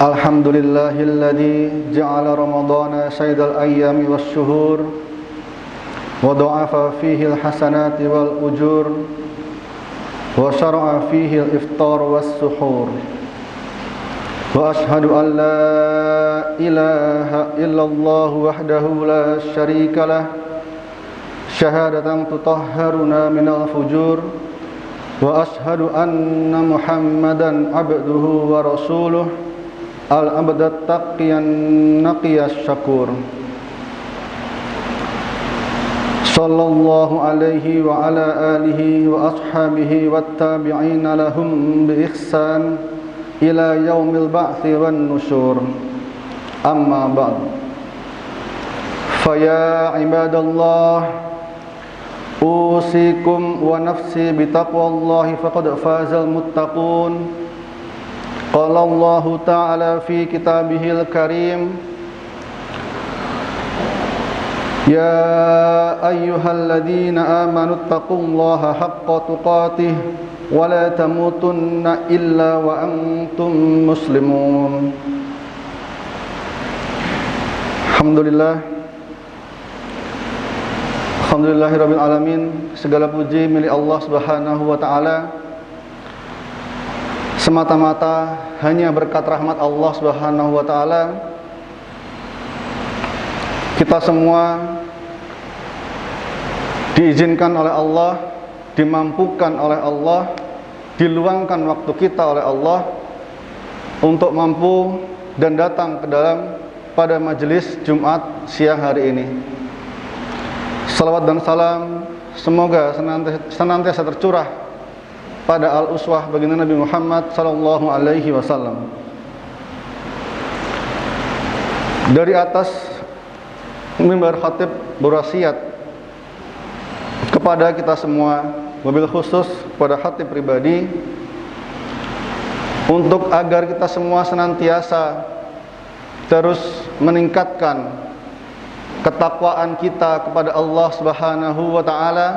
Alhamdulillahilladzi ja'ala ramadhana sayyidal ayyami wasyuhur wa dha'afa fihi alhasanati wal ujur wa syara'a fihi al-iftar was-suhur wa ashhadu an la ilaha illallah wahdahu la syarika lah syahadatan tutahharuna minal fujur wa ashhadu anna Muhammadan abduhu wa rasuluh al-abdat taqiyan naqiyas syakur sallallahu alaihi wa ala alihi wa ashabihi wattabi'ina lahum bi ihsan ila yaumil ba'thi wan nusyur amma ba'd fa ya ibadallah usikum wa nafsi bitaqwallahi faqad fazal muttaqun. Qala Allah Ta'ala fi kitabihil karim, ya ayyuhalladzina amanu taqullaha haqqa tuqatih wa la tamutunna illa wa antum muslimun. Alhamdulillahirabbil alamin. Segala puji milik Allah Subhanahu wa taala. Semata-mata hanya berkat rahmat Allah Subhanahu wa taala kita semua diizinkan oleh Allah, dimampukan oleh Allah, diluangkan waktu kita oleh Allah untuk mampu dan datang ke dalam pada majelis Jumat siang hari ini. Salawat dan salam semoga senantiasa tercurah pada al-uswah baginda Nabi Muhammad sallallahu alaihi wasallam. Dari atas mimbar khatib berwasiat kepada kita semua, wabil khusus kepada khatib pribadi, untuk agar kita semua senantiasa terus meningkatkan ketakwaan kita kepada Allah Subhanahu wa taala,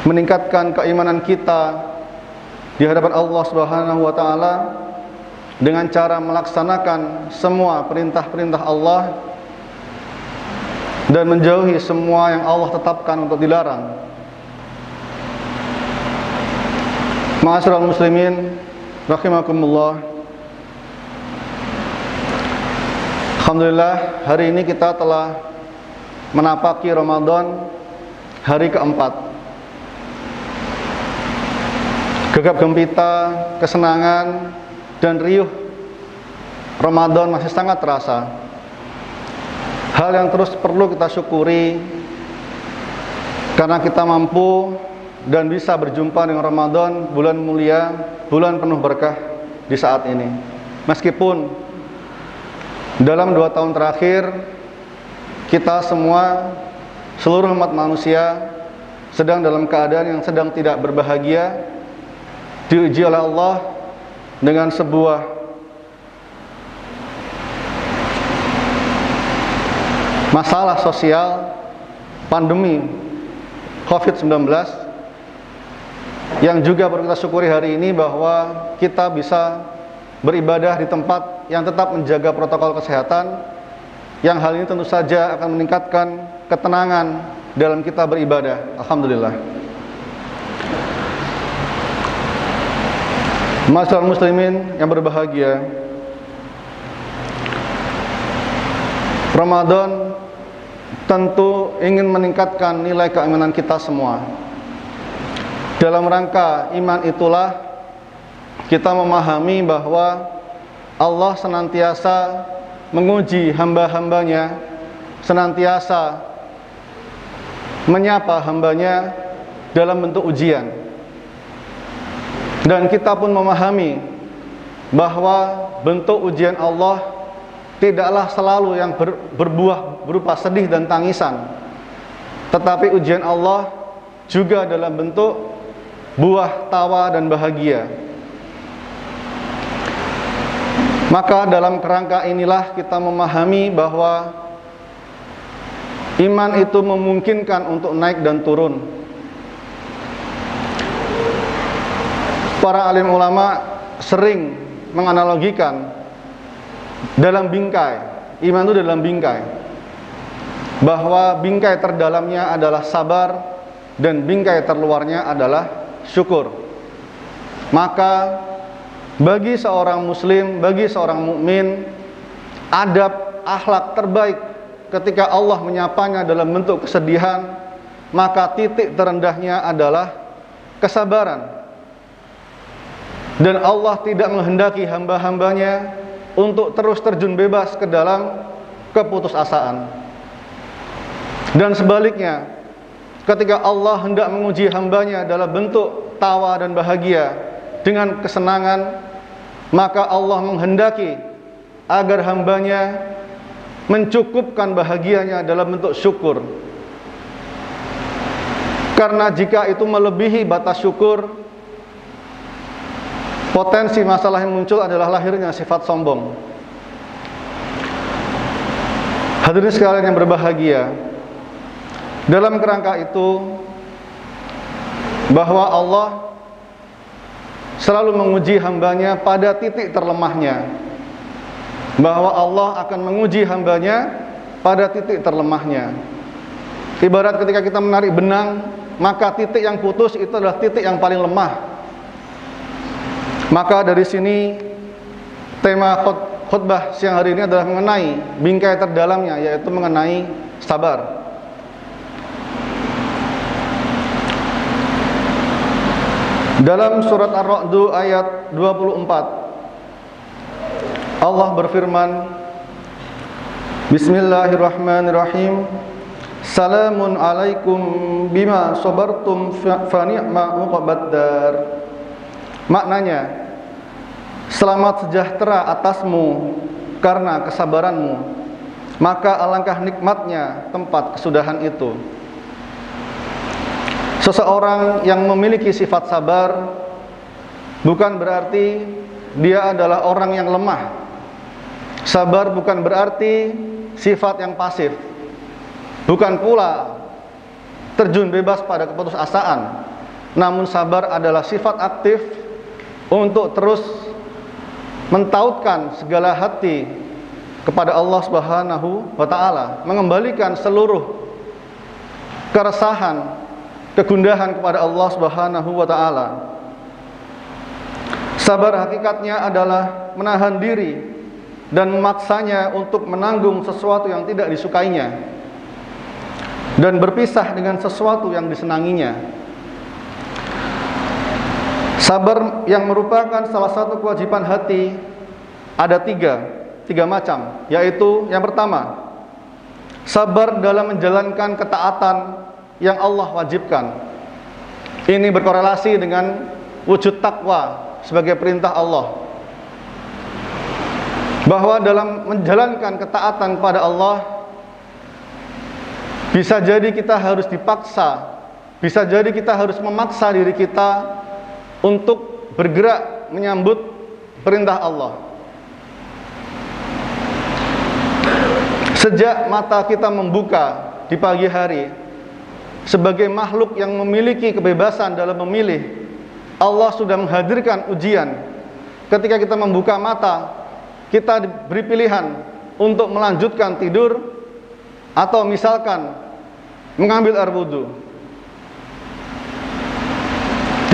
meningkatkan keimanan kita di hadapan Allah Subhanahu wa taala dengan cara melaksanakan semua perintah-perintah Allah dan menjauhi semua yang Allah tetapkan untuk dilarang. Ma'asyiral muslimin rahimakumullah. Alhamdulillah, hari ini kita telah menapaki Ramadan hari keempat. Gegap gempita, kesenangan dan riuh Ramadan masih sangat terasa. Hal yang terus perlu kita syukuri karena kita mampu dan bisa berjumpa dengan Ramadan, bulan mulia, bulan penuh berkah di saat ini. Meskipun dalam 2 tahun terakhir kita semua, seluruh umat manusia sedang dalam keadaan yang sedang tidak berbahagia, diuji oleh Allah dengan sebuah masalah sosial, pandemi COVID-19, yang juga perlu kita syukuri hari ini bahwa kita bisa beribadah di tempat yang tetap menjaga protokol kesehatan, yang hal ini tentu saja akan meningkatkan ketenangan dalam kita beribadah. Alhamdulillah. Ma'asyiral muslimin yang berbahagia, Ramadan tentu ingin meningkatkan nilai keimanan kita semua. Dalam rangka iman itulah kita memahami bahwa Allah senantiasa menguji hamba-hambanya, senantiasa menyapa hambanya dalam bentuk ujian. Dan kita pun memahami bahwa bentuk ujian Allah tidaklah selalu yang berbuah berupa sedih dan tangisan, tetapi ujian Allah juga dalam bentuk buah tawa dan bahagia. Maka dalam kerangka inilah kita memahami bahwa iman itu memungkinkan untuk naik dan turun. Para alim ulama sering menganalogikan dalam bingkai. Iman itu dalam bingkai, bahwa bingkai terdalamnya adalah sabar dan bingkai terluarnya adalah syukur. Maka bagi seorang muslim, bagi seorang mukmin, adab akhlak terbaik ketika Allah menyapanya dalam bentuk kesedihan, maka titik terendahnya adalah kesabaran. Dan Allah tidak menghendaki hamba-hambanya untuk terus terjun bebas ke dalam keputusasaan. Dan sebaliknya, ketika Allah hendak menguji hambanya dalam bentuk tawa dan bahagia dengan kesenangan, maka Allah menghendaki agar hambanya mencukupkan bahagianya dalam bentuk syukur. Karena jika itu melebihi batas syukur, potensi masalah yang muncul adalah lahirnya sifat sombong. Hadirin sekalian yang berbahagia, dalam kerangka itu, bahwa Allah selalu menguji hambanya pada titik terlemahnya, bahwa Allah akan menguji hambanya pada titik terlemahnya. Ibarat ketika kita menarik benang, maka titik yang putus itu adalah titik yang paling lemah. Maka dari sini tema khutbah siang hari ini adalah mengenai bingkai terdalamnya, yaitu mengenai sabar. Dalam surat Ar-Ra'd ayat 24, Allah berfirman, Bismillahirrahmanirrahim, Salamun alaikum bima sabartum fa ni'ma uqbaddar. Maknanya, selamat sejahtera atasmu karena kesabaranmu, maka alangkah nikmatnya tempat kesudahan itu. Seseorang yang memiliki sifat sabar bukan berarti dia adalah orang yang lemah. Sabar bukan berarti sifat yang pasif. Bukan pula terjun bebas pada keputusasaan. Namun sabar adalah sifat aktif untuk terus mentautkan segala hati kepada Allah Subhanahu wa taala, mengembalikan seluruh keresahan, kegundahan kepada Allah Subhanahu wa taala. Sabar hakikatnya adalah menahan diri dan memaksanya untuk menanggung sesuatu yang tidak disukainya dan berpisah dengan sesuatu yang disenanginya. Sabar yang merupakan salah satu kewajiban hati ada tiga macam, yaitu yang pertama, sabar dalam menjalankan ketaatan yang Allah wajibkan. Ini berkorelasi dengan wujud takwa sebagai perintah Allah, bahwa dalam menjalankan ketaatan pada Allah bisa jadi kita harus dipaksa, bisa jadi kita harus memaksa diri kita untuk bergerak menyambut perintah Allah. Sejak mata kita membuka di pagi hari, sebagai makhluk yang memiliki kebebasan dalam memilih, Allah sudah menghadirkan ujian. Ketika kita membuka mata, kita diberi pilihan untuk melanjutkan tidur atau misalkan mengambil air wudhu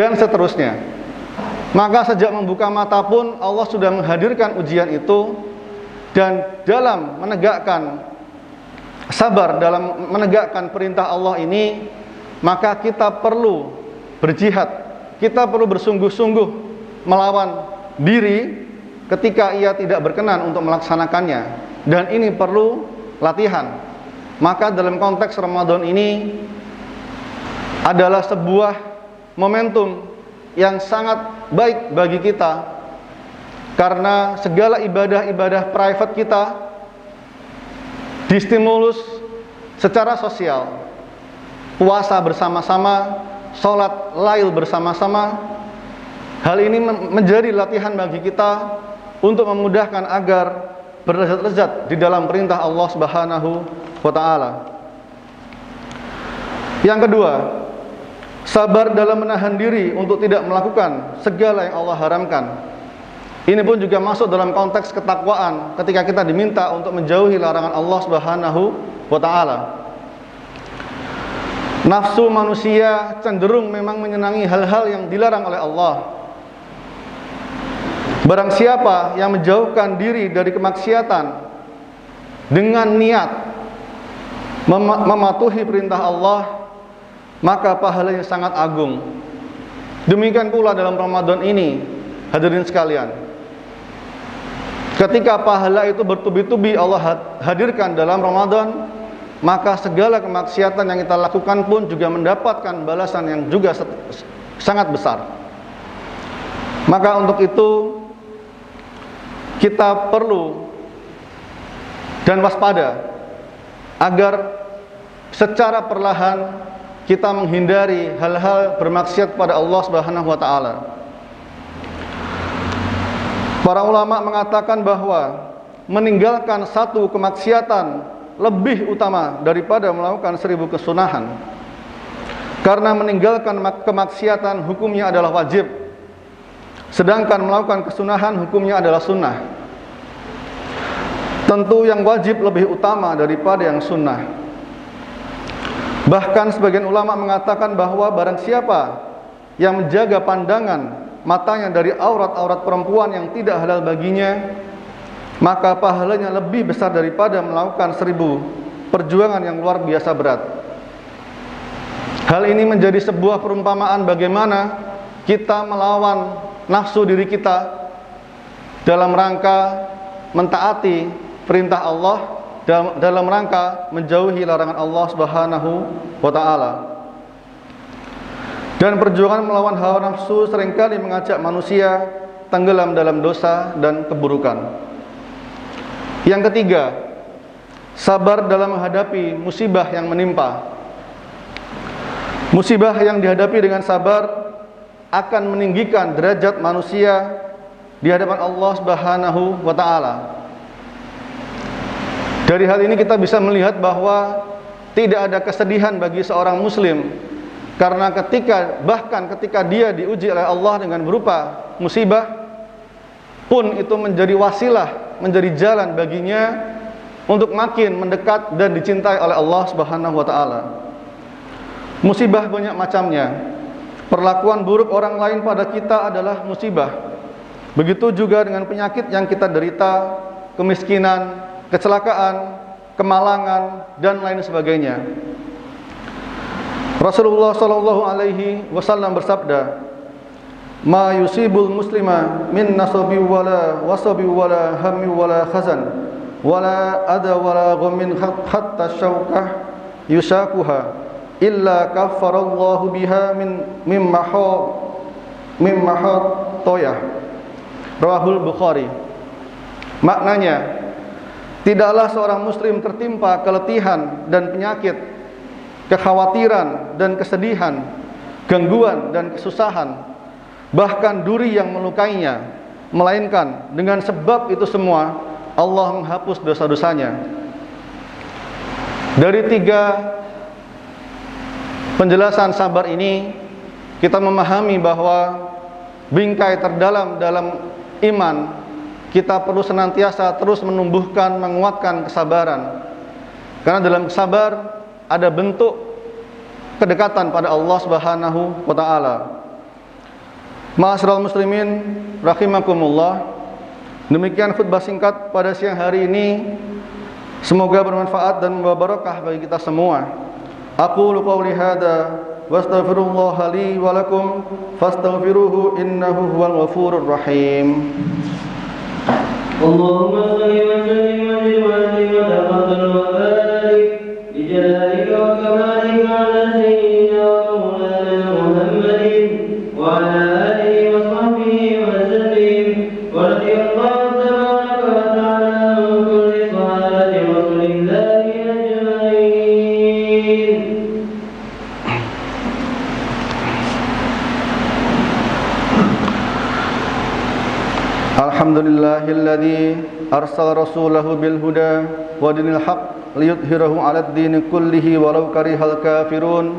dan seterusnya. Maka sejak membuka mata pun Allah sudah menghadirkan ujian itu. Dan dalam menegakkan sabar, dalam menegakkan perintah Allah ini, maka kita perlu berjihad, kita perlu bersungguh-sungguh melawan diri ketika ia tidak berkenan untuk melaksanakannya. Dan ini perlu latihan. Maka dalam konteks Ramadan ini adalah sebuah momentum yang sangat baik bagi kita, karena segala ibadah-ibadah private kita distimulus secara sosial. Puasa bersama-sama, sholat lail bersama-sama. Hal ini menjadi latihan bagi kita untuk memudahkan agar berlezat-lezat di dalam perintah Allah Subhanahu wa ta'ala. Yang kedua, sabar dalam menahan diri untuk tidak melakukan segala yang Allah haramkan. Ini pun juga masuk dalam konteks ketakwaan ketika kita diminta untuk menjauhi larangan Allah Subhanahu wa taala. Nafsu manusia cenderung memang menyenangi hal-hal yang dilarang oleh Allah. Barang siapa yang menjauhkan diri dari kemaksiatan dengan niat mematuhi perintah Allah, maka pahalanya sangat agung. Demikian pula dalam Ramadan ini, hadirin sekalian. Ketika pahala itu bertubi-tubi Allah hadirkan dalam Ramadan, maka segala kemaksiatan yang kita lakukan pun juga mendapatkan balasan yang juga sangat besar. Maka untuk itu kita perlu dan waspada agar secara perlahan kita menghindari hal-hal bermaksiat pada Allah Subhanahu wa taala. Para ulama mengatakan bahwa meninggalkan satu kemaksiatan lebih utama daripada melakukan 1000 kesunahan. Karena meninggalkan kemaksiatan hukumnya adalah wajib, sedangkan melakukan kesunahan hukumnya adalah sunnah. Tentu yang wajib lebih utama daripada yang sunnah. Bahkan sebagian ulama mengatakan bahwa barang siapa yang menjaga pandangan matanya dari aurat-aurat perempuan yang tidak halal baginya, maka pahalanya lebih besar daripada melakukan 1000 perjuangan yang luar biasa berat. Hal ini menjadi sebuah perumpamaan bagaimana kita melawan nafsu diri kita dalam rangka mentaati perintah Allah, dalam rangka menjauhi larangan Allah Subhanahu wa taala. Dan perjuangan melawan hawa nafsu seringkali mengajak manusia tenggelam dalam dosa dan keburukan. Yang ketiga, sabar dalam menghadapi musibah yang menimpa. Musibah yang dihadapi dengan sabar akan meninggikan derajat manusia di hadapan Allah Subhanahu wa taala. Dari hal ini kita bisa melihat bahwa tidak ada kesedihan bagi seorang muslim, karena bahkan ketika dia diuji oleh Allah dengan berupa musibah pun itu menjadi wasilah, menjadi jalan baginya untuk makin mendekat dan dicintai oleh Allah Subhanahu wa taala. Musibah banyak macamnya. Perlakuan buruk orang lain pada kita adalah musibah. Begitu juga dengan penyakit yang kita derita, kemiskinan, kecelakaan, kemalangan, dan lain sebagainya. Rasulullah sallallahu alaihi wasallam bersabda, "Ma yusibul muslima min nasabi wala wasabi wala hammi wala khazan wala ada wala ghammin hatta syaukah yusakuha illa kaffarallahu biha min mahat toyah." Rawahul Bukhari. Maknanya, tidaklah seorang muslim tertimpa keletihan dan penyakit, kekhawatiran dan kesedihan, gangguan dan kesusahan, bahkan duri yang melukainya, melainkan dengan sebab itu semua Allah menghapus dosa-dosanya. Dari 3 penjelasan sabar ini, kita memahami bahwa bingkai terdalam dalam iman, kita perlu senantiasa terus menumbuhkan, menguatkan kesabaran. Karena dalam sabar ada bentuk kedekatan pada Allah Subhanahu wa taala. Ma'asyiral muslimin rahimakumullah. Demikian khutbah singkat pada siang hari ini. Semoga bermanfaat dan membawa barokah bagi kita semua. Aqulu qouli hadza wa astaghfirullah li wa lakum fastaghfiruhu innahu huwal ghafurur rahim. Allahumma shalli wa sallim wa barik wa taqabbal wa barik bi jalalika wa kamalika ala sayyidina wa maulana Muhammadin wa ala alihi wa sahbihi wa sallim wa radiyallahu tabaraka wa ta'ala an kulli sahabati rasulillahi ajma'in. Alhamdulillahilladzi arsala rasulahu bil huda wa dinil haqq liyudhhirahu 'alad dini kullihi walau karihal kafirun.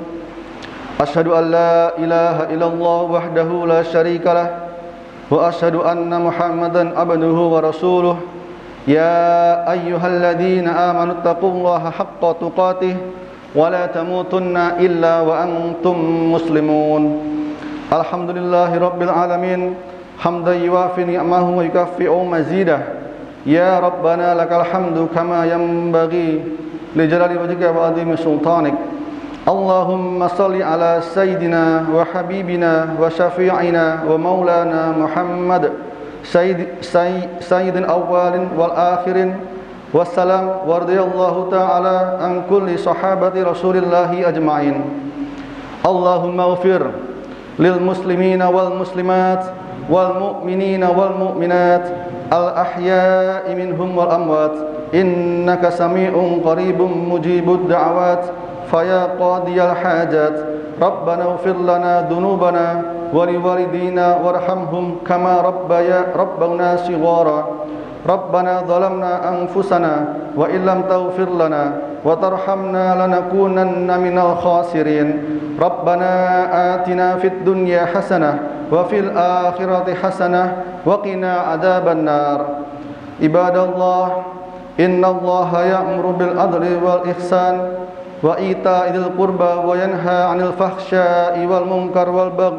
Asyhadu an la ilaha illallah wahdahu la syarikalah وأشهد أن محمدا عبده ورسوله يا أيها الذين آمنوا اتقوا الله حق تقاته ولا تموتن إلا وأنتم مسلمون الحمد لله رب العالمين حمدا يوافي نعمه ويكافئ مزيده يا ربنا لك الحمد كما ينبغي لجلال وجهك وعظيم سلطانك اللهم صل على سيدنا وحبيبنا وشفيعنا ومولانا محمد سيد الأول والآخرين والسلام ورضي الله تعالى عن كل صحابة رسول الله أجمعين اللهم اغفر للمسلمين والمسلمات والمؤمنين والمؤمنات الأحياء منهم والأموات إنك سميع قريب مجيب الدعوات فيا قاضي الحاجات ربنا اغفر لنا ذنوبنا ولوالدينا وارحمهم كما ربونا صغارا ربنا ظلمنا أنفسنا وإن لم تغفر لنا وترحمنا لنكونن من الخاسرين ربنا آتنا في الدنيا حسنة وفي الآخرة حسنة وقنا عذاب النار عباد الله إن الله يأمر بالعدل والإحسان وإيتاء ذي القربى وينهى عن الفحشاء والمنكر والبغي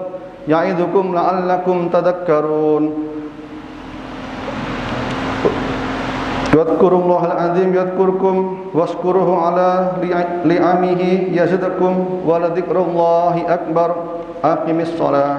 يعظكم لعلكم تذكرون واذكروا الله العظيم يذكركم واشكروه على نعمه يزدكم ولذكر الله أكبر أقم الصلاة